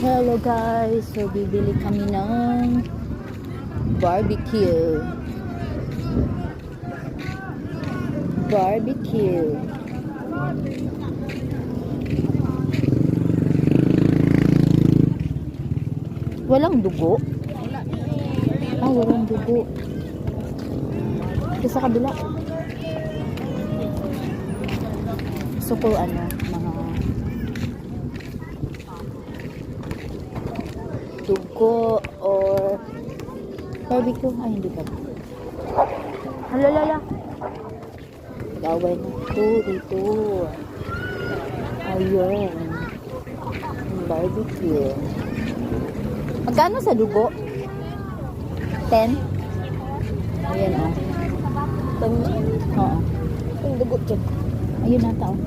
Hello guys, so bibili kami ng barbecue. Walang dugo? Walang dugo. Ito sa kabila. Gusto ko mga dugo or barbecue. Hindi pa. Halalala. Gawin na ito dito. Ayun. Barbecue. Magkano sa dugo? 10? Ayan o. Oo. Yung dugo dyan. Ayun nata o.